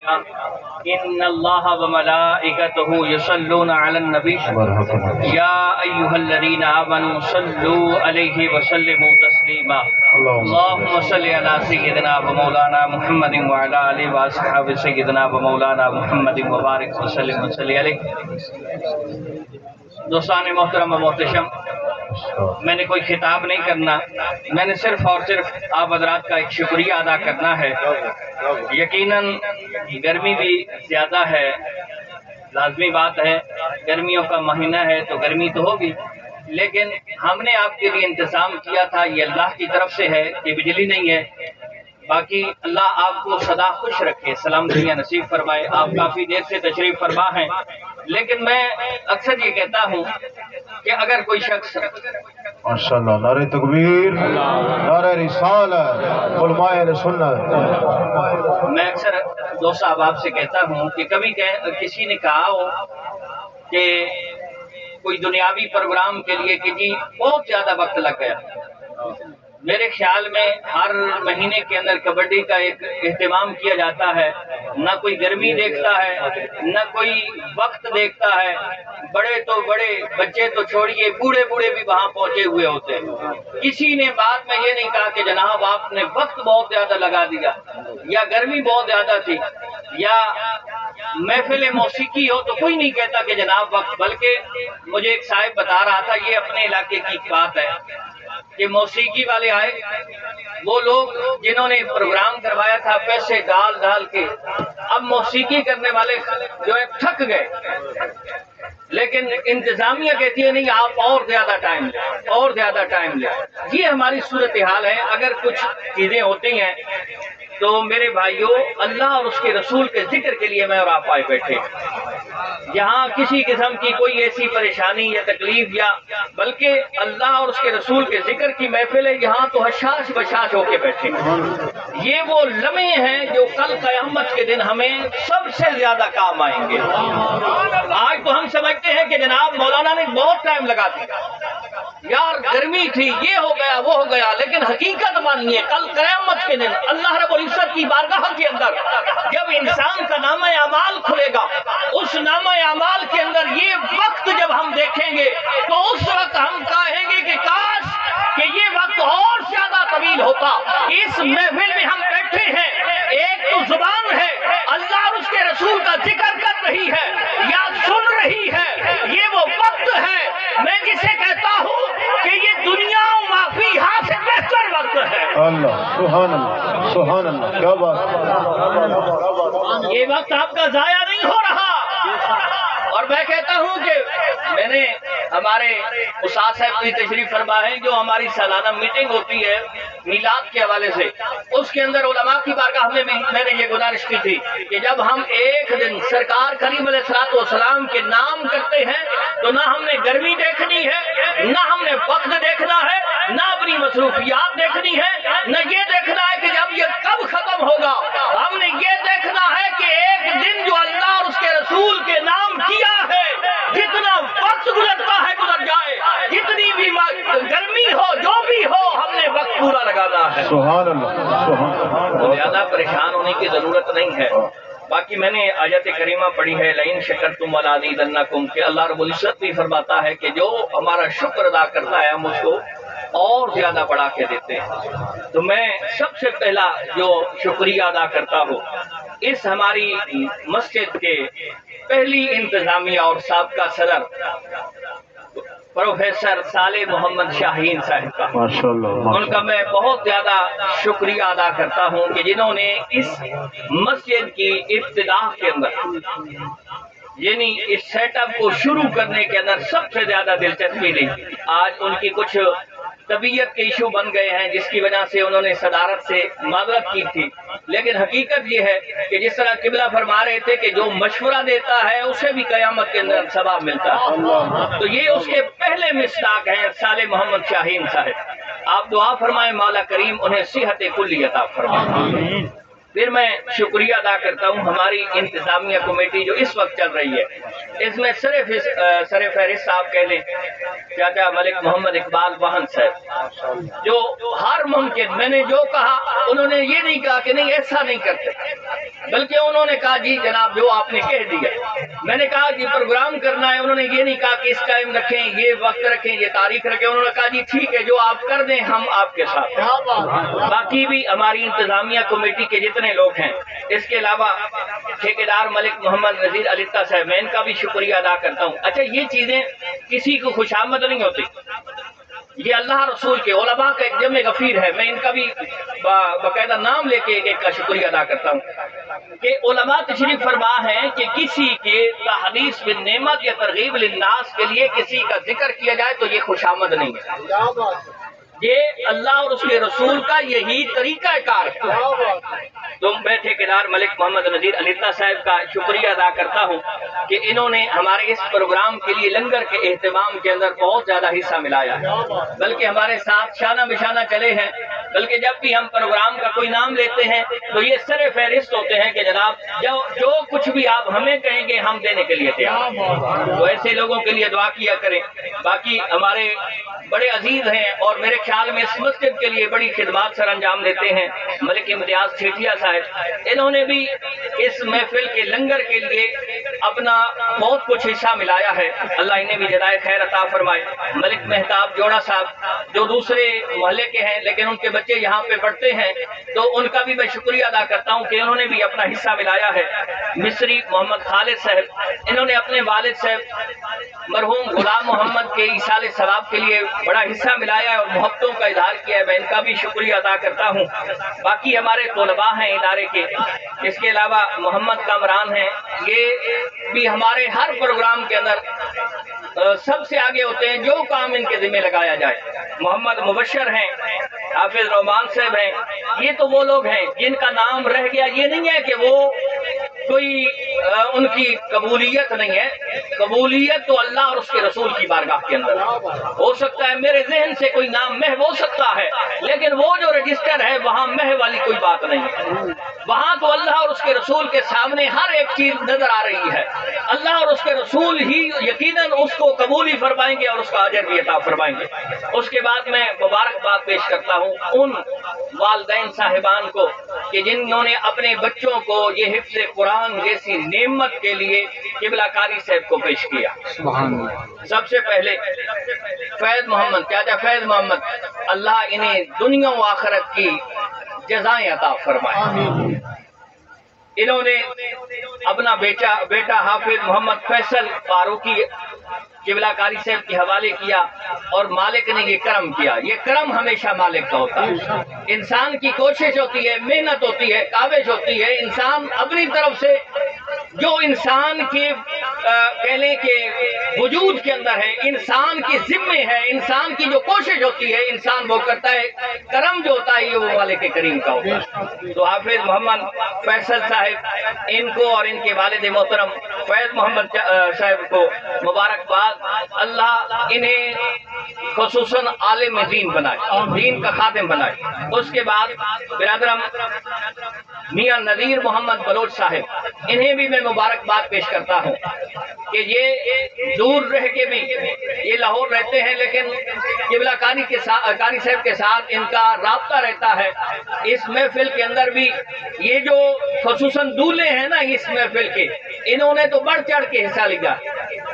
ان اللہ وملائکتہ یصلون علی النبی یا ایھا الذین آمنوا صلوا علیہ وسلموا تسلیما اللہم صل علی سیدنا و مولانا محمد وعلی آلہ واصحاب سیدنا و مولانا محمد مبارک وسلم وصلی علیہ۔ دوستان محترم و محتشم، میں نے کوئی خطاب نہیں کرنا، میں نے صرف اور صرف آپ حضرات کا ایک شکریہ ادا کرنا ہے۔ یقیناً گرمی بھی زیادہ ہے، لازمی بات ہے، گرمیوں کا مہینہ ہے تو گرمی تو ہوگی، لیکن ہم نے آپ کے لیے انتظام کیا تھا، یہ اللہ کی طرف سے ہے کہ بجلی نہیں ہے۔ باقی اللہ آپ کو سدا خوش رکھے، سلامتیاں نصیب فرمائے۔ آپ کافی دیر سے تشریف فرما ہیں، لیکن میں اکثر یہ کہتا ہوں کہ اگر کوئی شخص ماشاءاللہ، نعرہ تکبیر، نعرہ رسالت، علماء سنت۔ میں اکثر دوست صاحب آپ سے کہتا ہوں کہ کبھی کسی نے کہا ہو کہ کوئی دنیاوی پروگرام کے لیے کہ جی بہت زیادہ وقت لگ گیا۔ میرے خیال میں ہر مہینے کے اندر کبڈی کا ایک اہتمام کیا جاتا ہے، نہ کوئی گرمی دیکھتا ہے نہ کوئی وقت دیکھتا ہے، بڑے تو بڑے، بچے تو چھوڑیے، بوڑھے بھی وہاں پہنچے ہوئے ہوتے ہیں۔ کسی نے بعد میں یہ نہیں کہا کہ جناب آپ نے وقت بہت زیادہ لگا دیا، یا گرمی بہت زیادہ تھی، یا محفل موسیقی ہو تو کوئی نہیں کہتا کہ جناب وقت۔ بلکہ مجھے ایک صاحب بتا رہا تھا، یہ اپنے علاقے کی بات ہے، کہ موسیقی والے آئے، وہ لوگ جنہوں نے پروگرام کروایا تھا پیسے ڈال کے، اب موسیقی کرنے والے جو ہے تھک گئے، لیکن انتظامیہ کہتی ہے نہیں آپ اور زیادہ ٹائم لیں، اور زیادہ ٹائم لیں۔ یہ ہماری صورتحال ہے۔ اگر کچھ چیزیں ہوتی ہیں تو میرے بھائیوں، اللہ اور اس کے رسول کے ذکر کے لیے میں اور آپ آئے بیٹھے، یہاں کسی قسم کی کوئی ایسی پریشانی یا تکلیف، یا بلکہ اللہ اور اس کے رسول کے ذکر کی محفل ہے، یہاں تو حشاش بشاش ہو کے بیٹھے۔ یہ وہ لمحے ہیں جو کل قیامت کے دن ہمیں سب سے زیادہ کام آئیں گے۔ آج تو ہم سمجھتے ہیں کہ جناب مولانا نے بہت ٹائم لگا دیا، یار گرمی تھی، یہ ہو گیا وہ ہو گیا، لیکن حقیقت مانیے کل قیامت کے دن اللہ رب العزت کی بارگاہ کے اندر جب انسان کا نامہ اعمال کھلے گا، اس نامہ اعمال کے اندر یہ وقت جب ہم دیکھیں گے تو اس وقت ہم کہیں گے کہ کاش کہ یہ وقت اور زیادہ طویل ہوتا۔ اس محفل میں ہم بیٹھے ہیں، ایک تو زبان ہے اللہ اور اس کے رسول کا ذکر کر رہی ہے یا سن رہی ہے، یہ وہ وقت ہے میں جسے کہتا ہوں کہ یہ دنیا و ما فیہا سے بہتر وقت ہے۔ اللہ سبحان اللہ، سبحان اللہ، کیا بات۔ یہ وقت آپ کا ضائع نہیں ہو رہا۔ اور میں کہتا ہوں کہ میں نے ہمارے استاد صاحب کی تشریف فرما ہے، جو ہماری سالانہ میٹنگ ہوتی ہے میلاد کے حوالے سے، اس کے اندر علماء کی بارگاہ میں نے یہ گزارش کی تھی کہ جب ہم ایک دن سرکار کریم علیہ الصلوۃ والسلام کے نام کرتے ہیں تو نہ ہم نے گرمی دیکھنی ہے، نہ ہم نے وقت دیکھنا ہے، نہ اپنی مصروفیات دیکھنی ہے، نہ یہ دیکھنا ہے کہ جب یہ کب ختم ہوگا۔ ہم نے یہ دیکھنا ہے کہ ایک دن جو اللہ اور اس کے رسول کے نام کیا ہے، جتنا وقت گزرتا ہے گزر جائے، جتنی بھی گرمی ہو جو بھی ہو، ہم نے وقت پورا لگانا ہے۔ سبحان اللہ، سبحان اللہ۔ زیادہ پریشان ہونے کی ضرورت نہیں ہے۔ باقی میں نے آیت کریمہ پڑھی ہے، لئن شکرتم لازیدنکم، کہ اللہ رب العزت بھی فرماتا ہے کہ جو ہمارا شکر ادا کرتا ہے ہم اس کو اور زیادہ بڑھا کے دیتے ہیں۔ تو میں سب سے پہلا جو شکریہ ادا کرتا ہوں اس ہماری مسجد کے پہلی انتظامیہ اور سابقہ صدر پروفیسر صالح محمد شاہین صاحب کا، ان کا میں بہت زیادہ شکریہ ادا کرتا ہوں کہ جنہوں نے اس مسجد کی ابتدا کے اندر، یعنی اس سیٹ اپ کو شروع کرنے کے اندر سب سے زیادہ دلچسپی لی۔ آج ان کی کچھ طبیعت کے ایشو بن گئے ہیں جس کی وجہ سے انہوں نے صدارت سے معذرت کی تھی، لیکن حقیقت یہ ہے کہ جس طرح قبلہ فرما رہے تھے کہ جو مشورہ دیتا ہے اسے بھی قیامت کے اندر ثواب ملتا ہے، تو یہ اس کے پہلے مصداق ہیں صالح محمد شاہین صاحب۔ آپ دعا فرمائیں مولا کریم انہیں صحت کلی عطا فرمائے۔ پھر میں شکریہ ادا کرتا ہوں ہماری انتظامیہ کمیٹی جو اس وقت چل رہی ہے، اس میں صرف سر فہرست صاحب کہہ لیں چاچا ملک محمد اقبال واہن صاحب، جو ہر ممکن میں نے جو کہا انہوں نے یہ نہیں کہا کہ نہیں ایسا نہیں کرتے، بلکہ انہوں نے کہا جی جناب جو آپ نے کہہ دیا۔ میں نے کہا کہ پروگرام کرنا ہے، انہوں نے یہ نہیں کہا کہ اس ٹائم رکھیں، یہ وقت رکھیں، یہ تاریخ رکھیں، انہوں نے کہا جی ٹھیک ہے جو آپ کر دیں ہم آپ کے ساتھ ہیں۔ باقی بھی ہماری انتظامیہ کمیٹی کے جتنے لوگ ہیں، اس کے علاوہ ٹھیکیدار ملک محمد نذیر علیطہ صاحب، میں ان کا بھی شکریہ ادا کرتا ہوں۔ اچھا یہ چیزیں کسی کو خوشامد نہیں ہوتی، یہ اللہ رسول کے علماء کا ایک جمع غفیر ہے، میں ان کا بھی باقاعدہ نام لے کے ایک کا شکریہ ادا کرتا ہوں کہ علماء تشریف فرما ہیں کہ کسی کے تحدیث بالنعمت یا ترغیب للناس کے لیے کسی کا ذکر کیا جائے تو یہ خوشامد نہیں ہے، یہ اللہ اور اس کے رسول کا یہی طریقہ کار ہے۔ تو میں ٹھیکیدار ملک محمد نذیر علیطہ صاحب کا شکریہ ادا کرتا ہوں کہ انہوں نے ہمارے اس پروگرام کے لیے لنگر کے اہتمام کے اندر بہت زیادہ حصہ ملایا ہے، بلکہ ہمارے ساتھ شانہ بشانہ چلے ہیں، بلکہ جب بھی ہم پروگرام کا کوئی نام لیتے ہیں تو یہ سر فہرست ہوتے ہیں کہ جناب جو کچھ بھی آپ ہمیں کہیں گے ہم دینے کے لیے تیار، تو ایسے لوگوں کے لیے دعا کیا کریں۔ باقی ہمارے بڑے عزیز ہیں اور میرے خیال میں اس مسجد کے لیے بڑی خدمات سر انجام دیتے ہیں ملک امتیاز ٹھیٹیا صاحب، انہوں نے بھی اس محفل کے لنگر کے لیے اپنا بہت کچھ حصہ ملایا ہے، اللہ انہیں بھی جزائے خیر عطا فرمائے۔ ملک مہتاب جوڑا صاحب جو دوسرے محلے کے ہیں لیکن ان کے بچے یہاں پہ پڑھتے ہیں، تو ان کا بھی میں شکریہ ادا کرتا ہوں کہ انہوں نے بھی اپنا حصہ ملایا ہے۔ مصری محمد خالد صاحب، انہوں نے اپنے والد صاحب مرحوم غلام محمد کے ایصال ثواب کے لیے بڑا حصہ ملایا ہے اور محبتوں کا اظہار کیا ہے، میں ان کا بھی شکریہ ادا کرتا ہوں۔ باقی ہمارے طلباء ہیں ادارے کے، اس کے علاوہ محمد کامران ہیں، یہ بھی ہمارے ہر پروگرام کے اندر سب سے آگے ہوتے ہیں، جو کام ان کے ذمہ لگایا جائے۔ محمد مبشر ہیں، حافظ رحمان صاحب ہیں، یہ تو وہ لوگ ہیں جن کا نام رہ گیا، یہ نہیں ہے کہ وہ کوئی ان کی قبولیت نہیں ہے، قبولیت تو اللہ اور اس کے رسول کی بارگاہ کے اندر ہو سکتا ہے، میرے ذہن سے کوئی نام محو ہو سکتا ہے لیکن وہ جو رجسٹر ہے وہاں محو والی کوئی بات نہیں ہے، وہاں تو اللہ اور اس کے رسول کے سامنے ہر ایک چیز نظر آ رہی ہے، اللہ اور اس کے رسول ہی یقیناً اس کو قبول ہی فرمائیں گے اور اس کا اجر بھی عطا فرمائیں گے۔ اس کے بعد میں مبارکباد پیش کرتا ہوں ان والدین صاحبان کو کہ جنہوں نے اپنے بچوں کو یہ حفظ قرآن جیسی نعمت کے لیے قبلہ کاری صاحب کو پیش کیا۔ سب سے پہلے فیض محمد، چاچا فیض محمد، اللہ انہیں دنیا و آخرت کی جزائیں عطا فرمائے۔ انہوں نے اپنا بیٹا حافظ محمد فیصل فاروقی قبلہ کاری صاحب کے حوالے کیا اور مالک نے یہ کرم کیا، یہ کرم ہمیشہ مالک کا ہوتا ہے، انسان کی کوشش ہوتی ہے، محنت ہوتی ہے، کاوش ہوتی ہے، انسان اپنی طرف سے جو انسان کے کہہ لیں کہ وجود کے اندر ہے، انسان کی ذمہ ہے، انسان کی جو کوشش ہوتی ہے انسان وہ کرتا ہے، کرم جو ہوتا ہے یہ وہ مالک کریم کا ہوتا ہے۔ تو حافظ محمد فیصل صاحب، ان کو اور ان کے والد محترم فیض محمد صاحب کو مبارکباد، اللہ انہیں خصوصاً عالم دین بنائے، دین کا خادم بنائے۔ اس کے بعد برادرم میاں نذیر محمد بلوچ صاحب، انہیں بھی میں مبارکباد پیش کرتا ہوں کہ یہ دور رہ کے بھی یہ لاہور رہتے ہیں لیکن قبلہ کاری صاحب کے ساتھ ان کا رابطہ رہتا ہے۔ اس محفل کے اندر بھی یہ جو خصوصاً دولے ہیں نا اس محفل کے، انہوں نے تو بڑھ چڑھ کے حصہ لیا،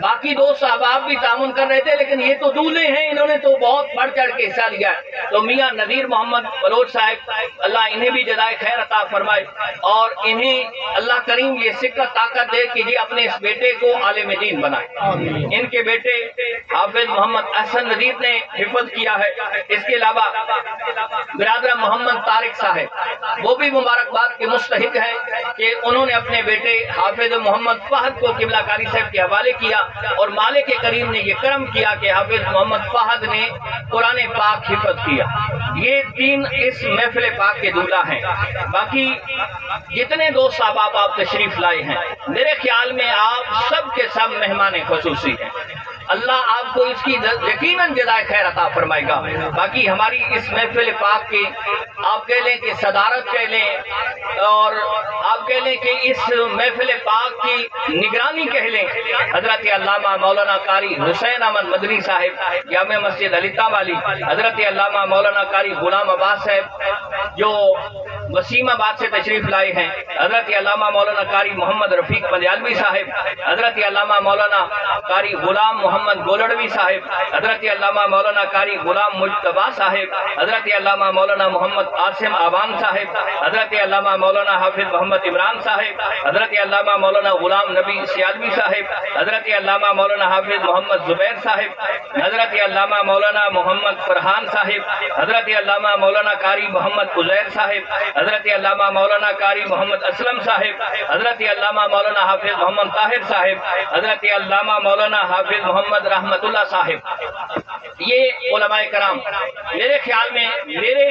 باقی دو صحباب بھی تعاون کر رہے تھے لیکن یہ تو دولے ہیں، انہوں نے تو بہت بڑھ چڑھ کے حصہ لیا۔ تو میاں نذیر محمد بلوچ صاحب، اللہ انہیں بھی جزائے خیر عطا فرمائے اور انہیں اللہ کریم یہ سکت طاقت دے کہ یہ اپنے اس بیٹے کو عالم دین بنائے۔ ان کے بیٹے حافظ محمد احسن نذیر نے حفظ کیا ہے، اس کے علاوہ برادر محمد طارق صاحب وہ بھی مبارکباد کے مستحق ہیں کہ انہوں نے اپنے بیٹے حافظ محمد فہد کو قبلہ کاری صاحب کے حوالے کیا اور مالک کریم نے یہ کرم کیا کہ حافظ محمد فہد نے قرآن پاک حفظ کیا۔ یہ تین اس محفل پاک کے دولہ ہیں۔ باقی جتنے دوست احباب آپ تشریف لائے ہیں، میرے خیال میں آپ سب کے سب مہمان خصوصی ہیں۔ اللہ آپ کو اس کی یقیناً جزائے خیر عطا فرمائے گا۔ باقی ہماری اس محفل پاک کی آپ کہہ لیں کہ صدارت کہہ لیں اور آپ کہہ لیں کہ اس محفل پاک کی نگرانی کہہ لیں، حضرت علامہ مولانا قاری حسین احمد مدنی صاحب جامع مسجد علیطا والی، حضرت علامہ مولانا قاری غلام عباس صاحب جو وسیم آباد سے تشریف لائے ہیں، حضرت علامہ مولانا قاری محمد رفیق پلیالوی صاحب، حضرت علامہ مولانا قاری غلام محمد گولڑوی صاحب، حضرت علامہ مولانا قاری غلام مجتبیٰ صاحب، حضرت علامہ مولانا محمد عاصم آبان صاحب، حضرت علامہ مولانا حافظ محمد عمران صاحب، حضرت علامہ مولانا غلام نبی سیالوی صاحب، حضرت علامہ مولانا حافظ محمد زبیر صاحب، حضرت علامہ مولانا محمد فرحان صاحب، حضرت علامہ مولانا قاری محمد عزیر صاحب، حضرت علامہ مولانا قاری محمد اسلم صاحب، حضرت علامہ مولانا حافظ محمد طاہر صاحب، حضرت علامہ مولانا حافظ محمد رحمت اللہ صاحب۔ یہ علماء کرام میرے خیال میں، میرے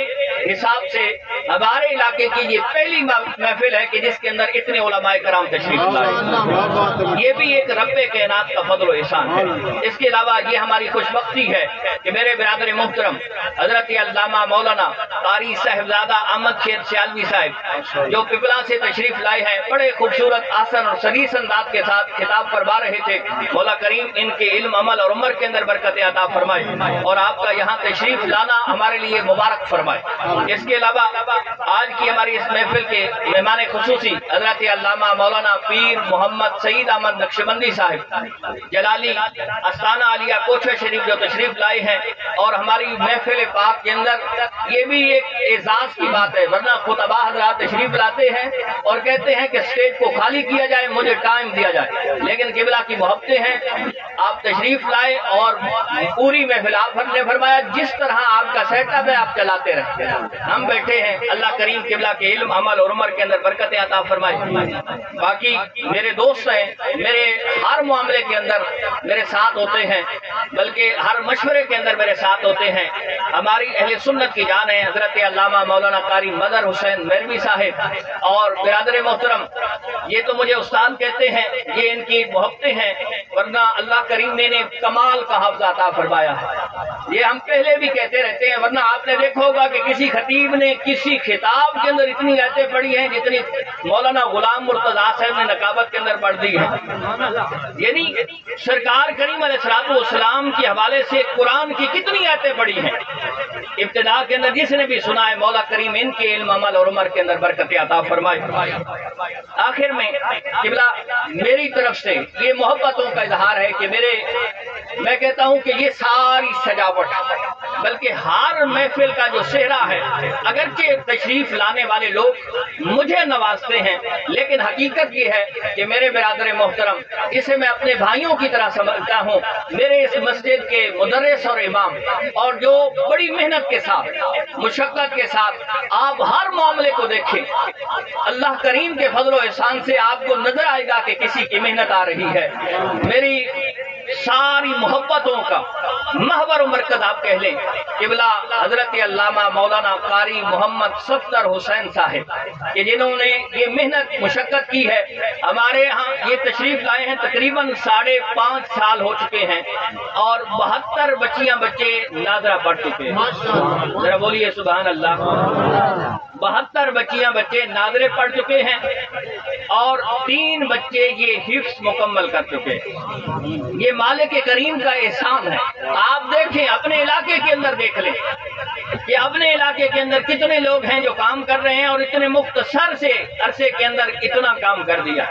حساب سے ہمارے علاقے کی یہ پہلی محفل ہے کہ جس کے اندر اتنے علماء کرام تشریف لائے۔ یہ بھی ایک رب کائنات کا فضل و احسان ہے۔ اس کے علاوہ یہ ہماری خوش بختی ہے کہ میرے برادر محترم حضرت علامہ مولانا قاری صاحبزادہ احمد شیر سیالوی صاحب جو پپلا سے تشریف لائے ہیں، بڑے خوبصورت آسن اور سلیس انداز کے ساتھ خطاب فرما رہے تھے۔ مولا کریم ان کے علم، عمل اور عمر کے اندر برکت عطا فرمائے اور آپ کا یہاں تشریف لانا ہمارے لیے مبارک فرمائے۔ اس کے علاوہ آج کی ہماری اس محفل کے مہمان خصوصی حضرت علامہ مولانا پیر محمد سعید احمد نقشبندی صاحب جلالی استانہ عالیہ کوچہ شریف جو تشریف لائے ہیں، اور ہماری محفل پاک کے اندر یہ بھی ایک اعزاز کی بات ہے، ورنہ خطبہ حضرات تشریف لاتے ہیں اور کہتے ہیں کہ اسٹیج کو خالی کیا جائے، مجھے ٹائم دیا جائے، لیکن قبلہ کی محبتیں ہیں، آپ تشریف لائے اور پوری محفل آپ نے فرمایا جس طرح آپ کا سیٹ اپ ہے آپ چلاتے رہتے ہیں، ہم بیٹھے ہیں۔ اللہ کریم قبلہ کے علم، عمل اور عمر کے اندر برکت عطا فرمائے۔ باقی میرے دوست ہیں، میرے ہر معاملے کے اندر میرے ساتھ ہوتے ہیں، بلکہ ہر مشورے کے اندر میرے ساتھ ہوتے ہیں۔ ہماری اہل سنت کی جان ہے حضرت علامہ مولانا قاری مظہر حسین میروی صاحب، اور برادر محترم یہ تو مجھے استاد کہتے ہیں، یہ ان کی محبتیں ہیں، ورنہ اللہ کریم نے کمال کا حافظ عطا فرمایا ہے۔ یہ ہم پہلے بھی کہتے رہتے ہیں، ورنہ آپ نے دیکھا ہوگا کہ کسی خطیب نے کسی خطاب کے اندر اتنی آیتیں پڑھی ہیں جتنی مولانا غلام مرتضیٰ صاحب نے نقابت کے اندر پڑھ دی ہے۔ یعنی سرکار کریم علیہ السلام کے حوالے سے قرآن کی کتنی آیتیں پڑھی ہیں۔ ابتدا کے اندر جس نے بھی سنا ہے، مولا کریم ان کے علم، عمل اور عمر کے اندر برکت عطا فرمائے۔ آخر میں قبلہ میری طرف سے یہ محبتوں کا اظہار ہے کہ میں کہتا ہوں کہ یہ ساری سجاوٹ بلکہ ہر محفل کا جو صحرا ہے، اگرچہ تشریف لانے والے لوگ مجھے نوازتے ہیں، لیکن حقیقت یہ ہے کہ میرے برادر محترم اسے میں اپنے بھائیوں کی طرح سمجھتا ہوں۔ میرے اس مسجد کے مدرس اور امام، اور جو بڑی محنت کے ساتھ، مشقت کے ساتھ آپ ہر معاملے کو دیکھیں، اللہ کریم کے فضل و احسان سے آپ کو نظر آئے گا کہ کسی کی محنت آ رہی ہے۔ میری ساری محبتوں کا محور و مرکز آپ کہہ لیں قبلہ حضرت علامہ مولانا قاری محمد صفدر حسین صاحب کہ جنہوں نے یہ محنت مشقت کی ہے۔ ہمارے ہاں یہ تشریف لائے ہیں، تقریباً 5.5 سال ہو چکے ہیں، اور 72 بچیاں بچے ناظرہ پڑھ چکے ہیں۔ ذرا بولیے سبحان اللہ۔ 72 بچیاں بچے ناظرے پڑھ چکے ہیں، اور 3 بچے یہ حفظ مکمل کر چکے ہیں۔ یہ مالک کریم کا احسان ہے۔ آپ دیکھیں، اپنے علاقے کے اندر دیکھ لیں کہ اپنے علاقے کے اندر کتنے لوگ ہیں جو کام کر رہے ہیں، اور اتنے مختصر سے عرصے کے اندر اتنا کام کر دیا۔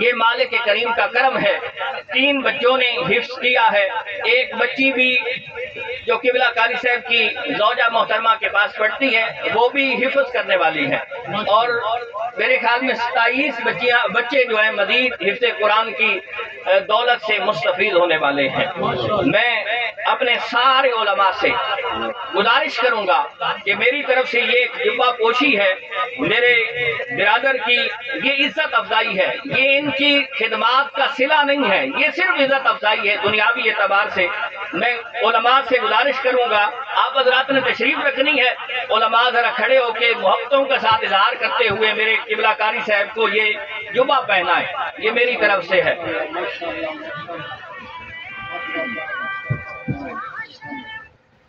یہ مالک کریم کا کرم ہے۔ 3 بچوں نے حفظ کیا ہے، ایک بچی بھی جو قبلہ قاری صاحب کی زوجہ محترمہ کے پاس پڑھتی ہے وہ بھی حفظ کرنے والی ہے، اور میرے خیال میں 27 بچے جو ہیں مزید حفظ قرآن کی دولت سے مستفید ہونے والے ہیں۔ میں اپنے سارے علماء سے گزارش کروں گا کہ میری طرف سے یہ ایک جبہ پوشی ہے، میرے برادر کی یہ عزت افزائی ہے، یہ ان کی خدمات کا صلہ نہیں ہے، یہ صرف عزت افزائی ہے دنیاوی اعتبار سے۔ میں علماء سے گزارش کروں گا، آپ حضرات نے تشریف رکھنی ہے، علماء ذرا کھڑے ہو کے محبتوں کے ساتھ اظہار کرتے ہوئے میرے قبلہ قاری صاحب کو یہ جبہ پہنائے، یہ میری طرف سے ہے۔ ماشاء اللہ ماشاء اللہ ماشاء اللہ ماشاء اللہ ماشاء اللہ ماشاء اللہ ماشاء اللہ ماشاء اللہ ماشاء اللہ ماشاء اللہ ماشاء اللہ ماشاء اللہ ماشاء اللہ ماشاء اللہ ماشاء اللہ ماشاء اللہ یہ میری طرف سے ہے۔